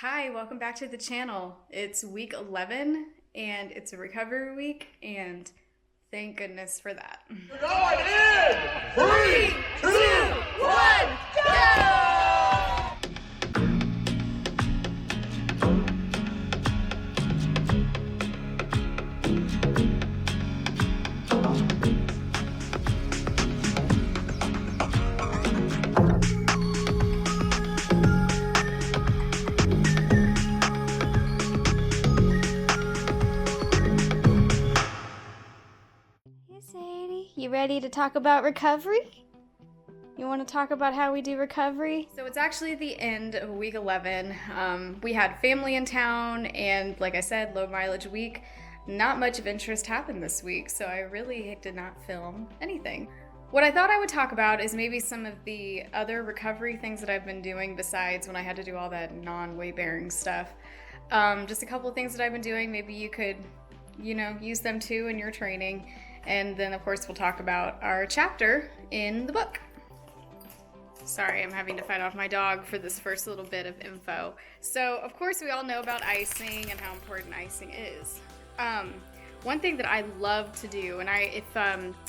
Hi, welcome back to the channel. It's week 11 and it's a recovery week, and thank goodness for that. Going in! 3, 2, 1, go! Hey Sadie, you ready to talk about recovery? You want to talk about how we do recovery? So it's actually the end of week 11. We had family in town, and like I said, low mileage week. Not much of interest happened this week, so I really did not film anything. What I thought I would talk about is maybe some of the other recovery things that I've been doing besides when I had to do all that non-weight bearing stuff. Just a couple of things that I've been doing. Maybe you could, use them too in your training. And then of course we'll talk about our chapter in the book. Sorry, I'm having to fight off my dog for this first little bit of info. So of course we all know about icing and how important icing is. One thing that I love to do, and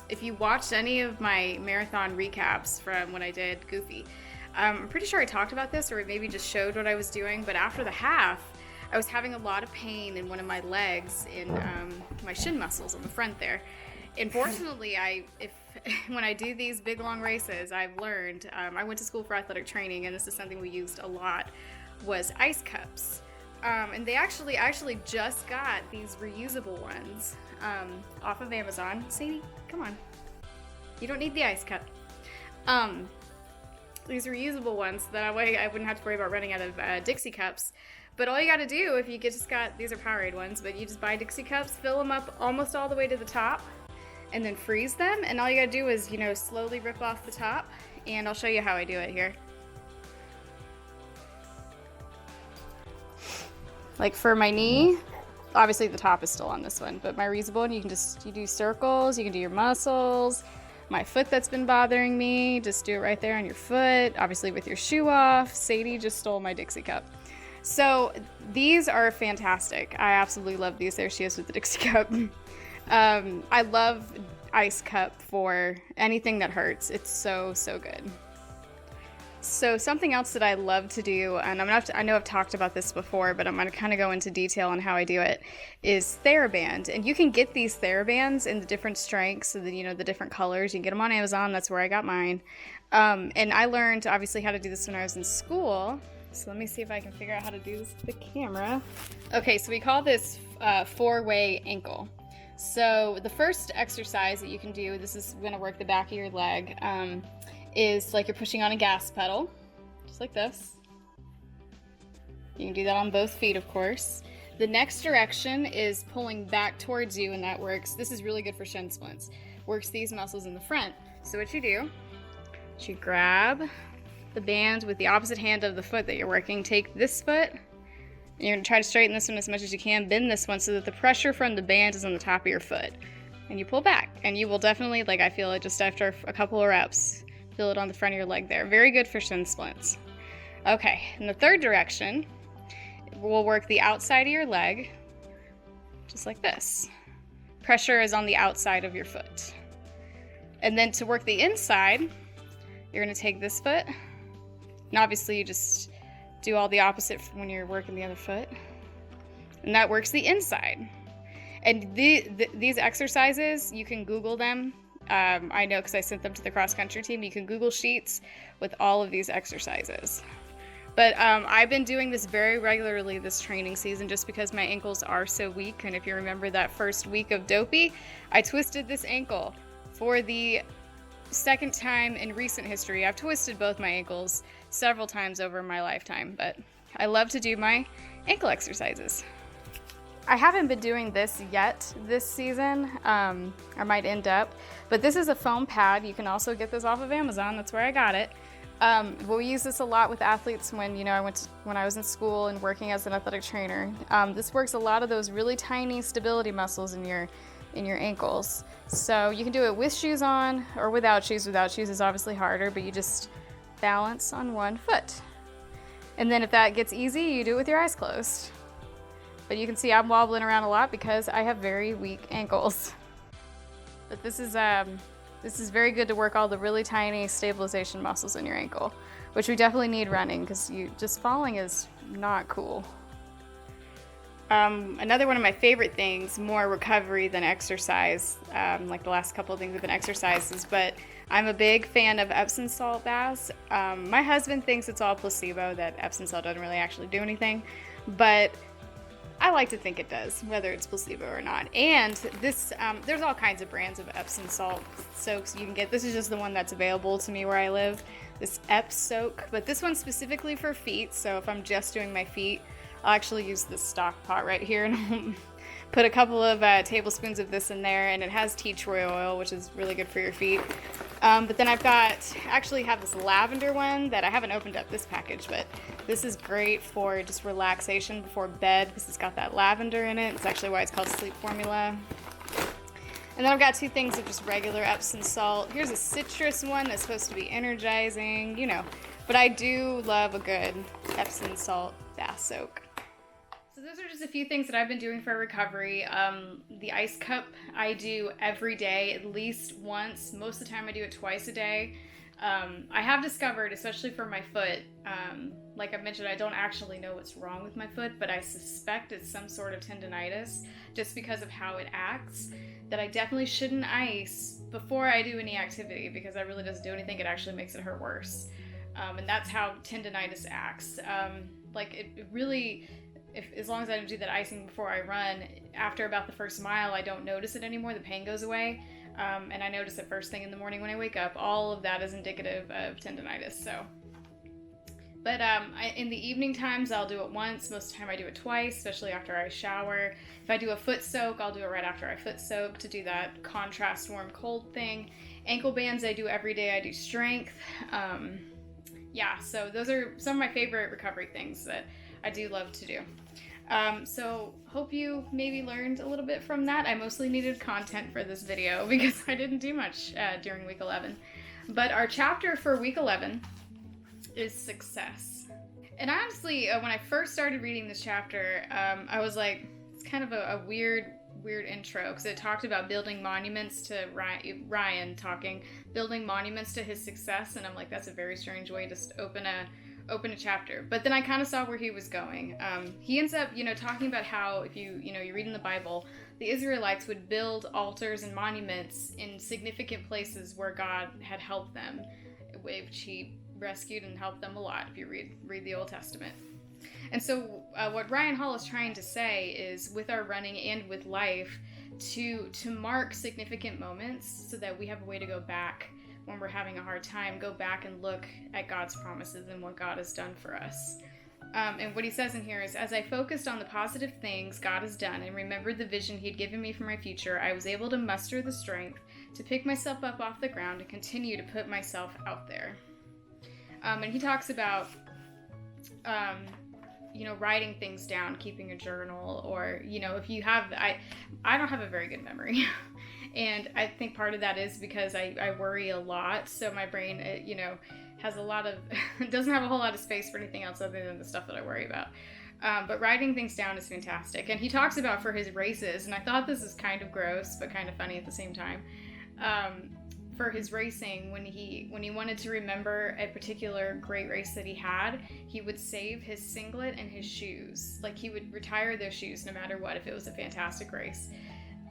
if you watched any of my marathon recaps from when I did Goofy, I'm pretty sure I talked about this, or maybe just showed what I was doing, but after the half, I was having a lot of pain in one of my legs, in my shin muscles on the front there. Unfortunately, when I do these big long races, I've learned, I went to school for athletic training, and this is something we used a lot, was ice cups. And I actually just got these reusable ones off of Amazon. Sadie, come on. You don't need the ice cup. These reusable ones, so that way I wouldn't have to worry about running out of Dixie cups. But all you gotta do, if you these are Powerade ones, but you just buy Dixie cups, fill them up almost all the way to the top, and then freeze them. And all you gotta do is, slowly rip off the top, and I'll show you how I do it here. Like for my knee, obviously the top is still on this one, but my reusable one, you do circles, you can do your muscles. My foot that's been bothering me, just do it right there on your foot, obviously with your shoe off. Sadie just stole my Dixie cup. So these are fantastic. I absolutely love these. There she is with the Dixie cup. I love ice cup for anything that hurts. It's so, so good. So something else that I love to do, and I know I've talked about this before, but I'm going to kind of go into detail on how I do it, is TheraBand. And you can get these TheraBands in the different strengths, so the different colors. You can get them on Amazon. That's where I got mine. And I learned, obviously, how to do this when I was in school. So let me see if I can figure out how to do this with the camera. Okay, so we call this four-way ankle. So the first exercise that you can do, this is going to work the back of your leg, is like you're pushing on a gas pedal, just like this. You can do that on both feet, of course. The next direction is pulling back towards you, and that works. This is really good for shin splints. Works these muscles in the front. So what you do is you grab the band with the opposite hand of the foot that you're working. Take this foot, and you're gonna try to straighten this one as much as you can. Bend this one so that the pressure from the band is on the top of your foot. And you pull back, and you will definitely, I feel it just after a couple of reps, feel it on the front of your leg there. Very good for shin splints. Okay, in the third direction, we'll work the outside of your leg, just like this. Pressure is on the outside of your foot. And then to work the inside, you're gonna take this foot, and obviously you just do all the opposite when you're working the other foot. And that works the inside. And these exercises, you can Google them. I know because I sent them to the cross-country team. You can Google sheets with all of these exercises. But I've been doing this very regularly this training season just because my ankles are so weak. And if you remember that first week of Dopey, I twisted this ankle for the second time in recent history. I've twisted both my ankles several times over my lifetime, but I love to do my ankle exercises. I haven't been doing this yet this season. I might end up, but this is a foam pad. You can also get this off of Amazon. That's where I got it. We use this a lot with athletes when I was in school and working as an athletic trainer. This works a lot of those really tiny stability muscles in your ankles. So you can do it with shoes on or without shoes. Without shoes is obviously harder, but you just balance on one foot. And then if that gets easy, you do it with your eyes closed. But you can see I'm wobbling around a lot because I have very weak ankles. But this is very good to work all the really tiny stabilization muscles in your ankle, which we definitely need running because just falling is not cool. Another one of my favorite things, more recovery than exercise, like the last couple of things have been exercises, but I'm a big fan of Epsom salt baths. My husband thinks it's all placebo, that Epsom salt doesn't really actually do anything, but I like to think it does, whether it's placebo or not. And this, there's all kinds of brands of Epsom salt soaks you can get. This is just the one that's available to me where I live, this Ep soak, but this one's specifically for feet, so if I'm just doing my feet, I'll actually use this stock pot right here and put a couple of tablespoons of this in there, and it has tea tree oil, which is really good for your feet. But then actually have this lavender one that I haven't opened up this package, but this is great for just relaxation before bed because it's got that lavender in it. It's actually why it's called Sleep Formula. And then I've got 2 things of just regular Epsom salt. Here's a citrus one that's supposed to be energizing, you know, but I do love a good Epsom salt bath soak. So those are just a few things that I've been doing for recovery. The ice cup I do every day, at least once. Most of the time I do it twice a day. I have discovered, especially for my foot, like I mentioned, I don't actually know what's wrong with my foot, but I suspect it's some sort of tendonitis just because of how it acts, that I definitely shouldn't ice before I do any activity because that really doesn't do anything. It actually makes it hurt worse. And that's how tendonitis acts. Like it really... as long as I don't do that icing before I run, after about the first mile, I don't notice it anymore. The pain goes away. And I notice it first thing in the morning when I wake up. All of that is indicative of tendonitis. So, but in the evening times, I'll do it once. Most of the time I do it twice, especially after I shower. If I do a foot soak, I'll do it right after I foot soak to do that contrast warm cold thing. Ankle bands I do every day. I do strength. Yeah, so those are some of my favorite recovery things that I do love to do. So hope you maybe learned a little bit from that. I mostly needed content for this video because I didn't do much during week 11. But our chapter for week 11 is success. And honestly, when I first started reading this chapter, I was like, it's kind of a weird intro because it talked about building monuments to Ryan talking, building monuments to his success. And I'm like, that's a very strange way to open a chapter. But then I kind of saw where he was going. He ends up, talking about how if you read in the Bible, the Israelites would build altars and monuments in significant places where God had helped them, which he rescued and helped them a lot if you read the Old Testament. And so what Ryan Hall is trying to say is with our running and with life to mark significant moments so that we have a way to go back when we're having a hard time, go back and look at God's promises and what God has done for us. And what he says in here is, as I focused on the positive things God has done and remembered the vision he'd given me for my future, I was able to muster the strength to pick myself up off the ground and continue to put myself out there. And he talks about, writing things down, keeping a journal, or, if you have, I don't have a very good memory. And I think part of that is because I worry a lot. So my brain, has a lot of, doesn't have a whole lot of space for anything else other than the stuff that I worry about. But writing things down is fantastic. And he talks about for his races, and I thought this is kind of gross, but kind of funny at the same time. For his racing, when he wanted to remember a particular great race that he had, he would save his singlet and his shoes. Like he would retire those shoes no matter what if it was a fantastic race.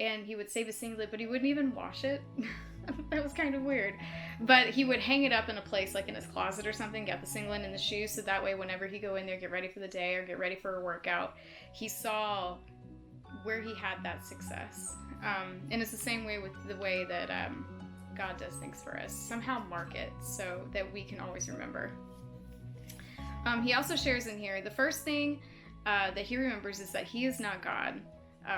And he would save his singlet, but he wouldn't even wash it. That was kind of weird. But he would hang it up in a place like in his closet or something, get the singlet and the shoes, so that way whenever he go in there, get ready for the day or get ready for a workout, he saw where he had that success. And it's the same way with the way that God does things for us. Somehow mark it so that we can always remember. He also shares in here, the first thing that he remembers is that he is not God.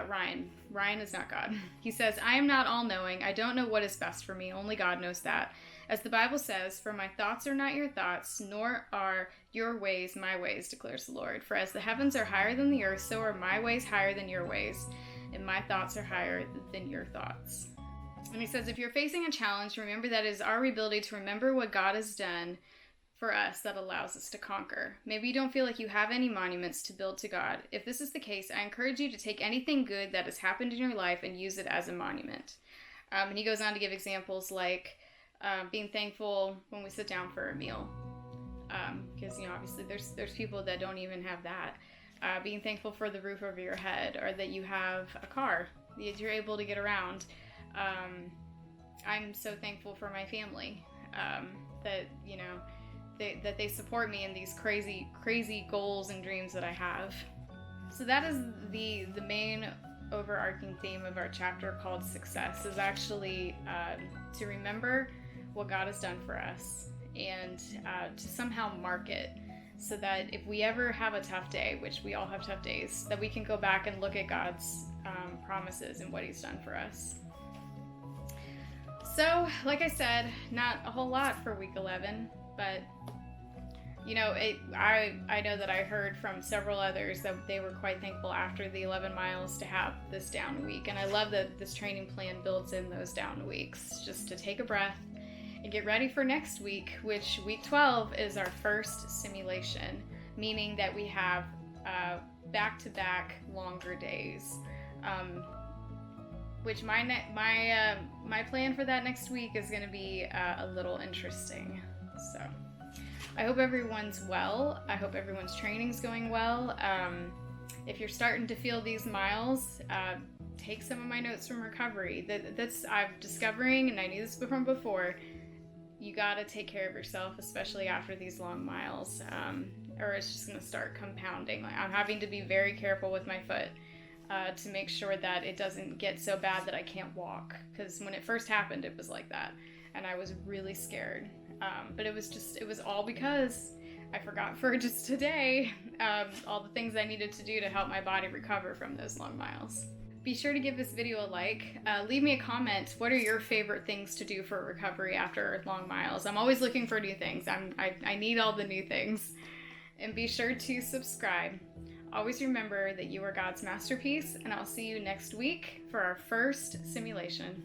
Ryan is not God. He says, I am not all-knowing. I don't know what is best for me. Only God knows that. As the Bible says, for my thoughts are not your thoughts, nor are your ways my ways, declares the Lord. For as the heavens are higher than the earth, so are my ways higher than your ways, and my thoughts are higher than your thoughts. And he says, if you're facing a challenge, remember that it is our ability to remember what God has done for us that allows us to conquer. Maybe you don't feel like you have any monuments to build to God. If this is the case, I encourage you to take anything good that has happened in your life and use it as a monument. And he goes on to give examples like being thankful when we sit down for a meal. Because, obviously there's people that don't even have that. Being thankful for the roof over your head, or that you have a car, that you're able to get around. I'm so thankful for my family, that, that they support me in these crazy goals and dreams that I have. So that is the main overarching theme of our chapter called Success, is actually to remember what God has done for us, and to somehow mark it, so that if we ever have a tough day, which we all have tough days, that we can go back and look at God's promises and what he's done for us. So, like I said, not a whole lot for week 11, but I know that I heard from several others that they were quite thankful after the 11 miles to have this down week. And I love that this training plan builds in those down weeks, just to take a breath and get ready for next week, which week 12 is our first simulation, meaning that we have back-to-back longer days. Which my plan for that next week is going to be a little interesting. So I hope everyone's well. I hope everyone's training's going well. If you're starting to feel these miles, take some of my notes from recovery. That's I'm discovering, and I knew this from before. You gotta take care of yourself, especially after these long miles, or it's just gonna start compounding. Like, I'm having to be very careful with my foot. To make sure that it doesn't get so bad that I can't walk. Because when it first happened, it was like that. And I was really scared. But it was all because I forgot for just today all the things I needed to do to help my body recover from those long miles. Be sure to give this video a like. Leave me a comment. What are your favorite things to do for recovery after long miles? I'm always looking for new things. I need all the new things. And be sure to subscribe. Always remember that you are God's masterpiece, and I'll see you next week for our first simulation.